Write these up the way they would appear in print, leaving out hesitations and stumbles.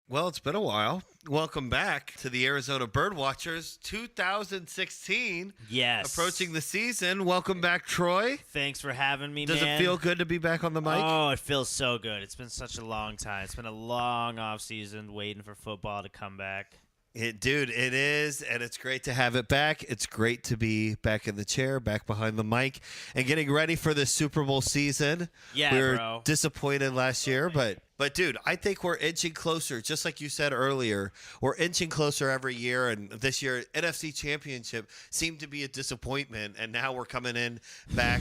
Well, it's been a while. Welcome back to the Arizona Birdwatchers 2016. Yes. Approaching the season. Welcome back, Troy. Thanks for having me, Does man. it feel good to be back on the mic? Oh, it feels so good. It's been such a long time. It's been a long off season waiting for football to come back. Dude, it is, and it's great to have it back. It's great to be back in the chair, back behind the mic, and getting ready for this Super Bowl season. Yeah, we were bro. disappointed last year, but dude, I think we're inching closer. Just like you said earlier, we're inching closer every year, and this year, NFC Championship seemed to be a disappointment, and now we're coming in back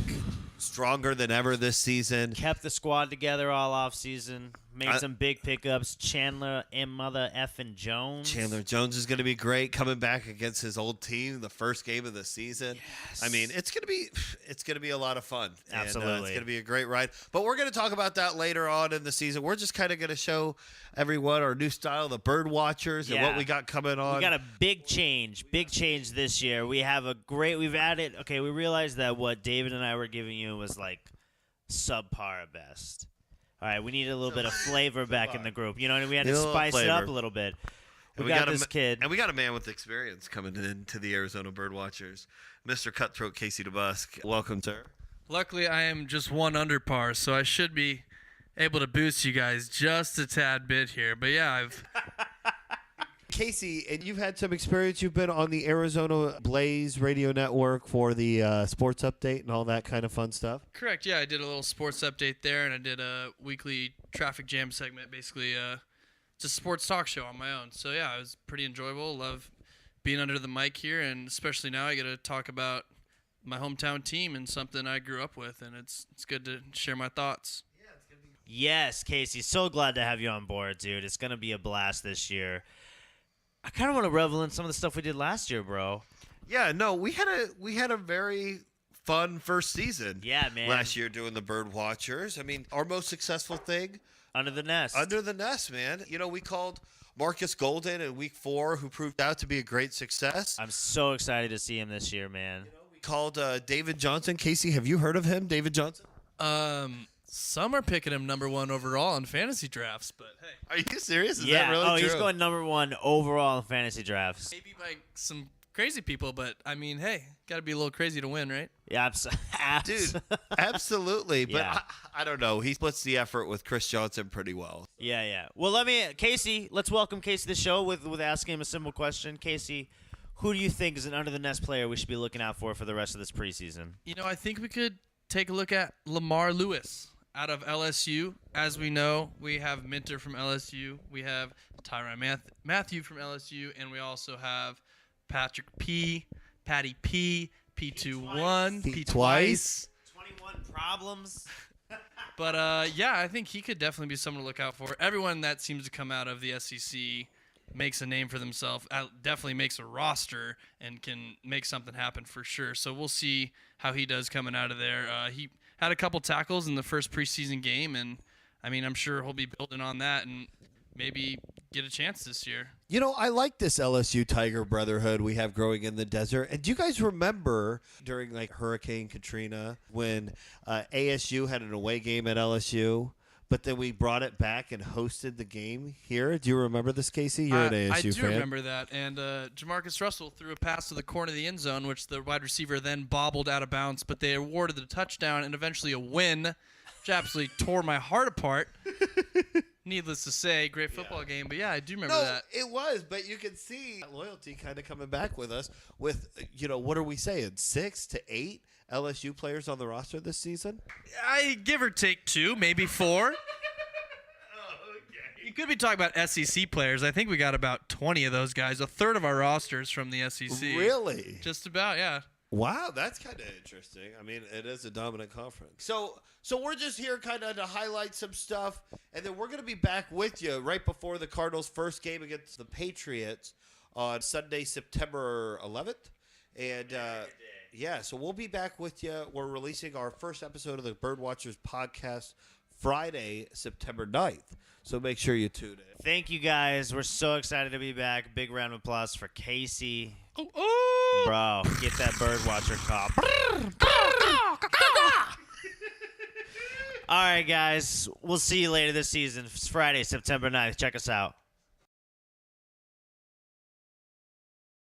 stronger than ever this season. Kept the squad together all off season. Made some big pickups. Chandler and Mother effing Jones. Chandler Jones is going to be great coming back against his old team, the first game of the season. Yes. I mean, it's going to be a lot of fun. Absolutely. And, it's going to be a great ride. But we're going to talk about that later on in the season. We're just kind of going to show everyone our new style, the Birdwatchers, and what we got coming on. We got a big change this year. We realized that what David and I were giving you was like subpar at best. All right, we need a little bit of flavor back in the group. You know what I mean? We had to spice it up a little bit. We got this kid. And we got a man with experience coming into the Arizona Birdwatchers, Mr. Cutthroat Casey Debusk. Welcome, sir. Luckily, I am just one under par, so I should be able to boost you guys just a tad bit here. But yeah, I've... Casey, and you've had some experience. You've been on the Arizona Blaze radio network for the sports update and all that kind of fun stuff. Correct, yeah. I did a little sports update there, and I did a weekly traffic jam segment, basically it's a sports talk show on my own. So yeah, it was pretty enjoyable. Love being under the mic here, and especially now I get to talk about my hometown team and something I grew up with, and it's good to share my thoughts. Yes, Casey, so glad to have you on board, dude. It's going to be a blast this year. I kind of want to revel in some of the stuff we did last year, bro. Yeah, no, we had a very fun first season. Yeah, man. Last year doing the Birdwatchers. I mean, our most successful thing. Under the nest. Under the nest, man. You know, we called Marcus Golden in week 4, who proved out to be a great success. I'm so excited to see him this year, man. You know, we called David Johnson. Casey, have you heard of him, David Johnson? Some are picking him number 1 overall in fantasy drafts, but hey. Are you serious? Is yeah. that really true? He's going number 1 overall in fantasy drafts. Maybe by some crazy people, but I mean, hey, got to be a little crazy to win, right? Yeah, dude, absolutely. But Yeah. I don't know. He splits the effort with Chris Johnson pretty well. Yeah. Well, let's welcome Casey to the show with asking him a simple question. Casey, who do you think is an under the nest player we should be looking out for the rest of this preseason? You know, I think we could take a look at Lamar Lewis out of LSU. As we know, we have Minter from LSU. We have Tyrann Mathieu from LSU. And we also have Patrick P, Patty P, P21, P twice. 21 problems. But, yeah, I think he could definitely be someone to look out for. Everyone that seems to come out of the SEC makes a name for themselves, definitely makes a roster, and can make something happen for sure. So we'll see how he does coming out of there. He had a couple tackles in the first preseason game, and, I mean, I'm sure he'll be building on that and maybe get a chance this year. You know, I like this LSU Tiger Brotherhood we have growing in the desert. And do you guys remember during, like, Hurricane Katrina when ASU had an away game at LSU? But then we brought it back and hosted the game here. Do you remember this, Casey? You're an ASU fan. I do remember that. And Jamarcus Russell threw a pass to the corner of the end zone, which the wide receiver then bobbled out of bounds. But they awarded the touchdown and eventually a win, which absolutely tore my heart apart. Needless to say, great football game. But, yeah, I do remember that. It was. But you can see loyalty kind of coming back with us with, you know, what are we saying, 6 to 8 LSU players on the roster this season? I give or take 2, maybe 4. You could be talking about SEC players. I think we got about 20 of those guys. A third of our rosters from the SEC. Really? Just about, yeah. Wow, that's kind of interesting. I mean, it is a dominant conference. So we're just here kind of to highlight some stuff, and then we're going to be back with you right before the Cardinals' first game against the Patriots on Sunday, September 11th. And yeah, so we'll be back with you. We're releasing our first episode of the Birdwatchers podcast Friday, September 9th. So make sure you tune in. Thank you, guys. We're so excited to be back. Big round of applause for Casey. Oh. Bro, get that Birdwatcher call. All right, guys. We'll see you later this season. It's Friday, September 9th. Check us out.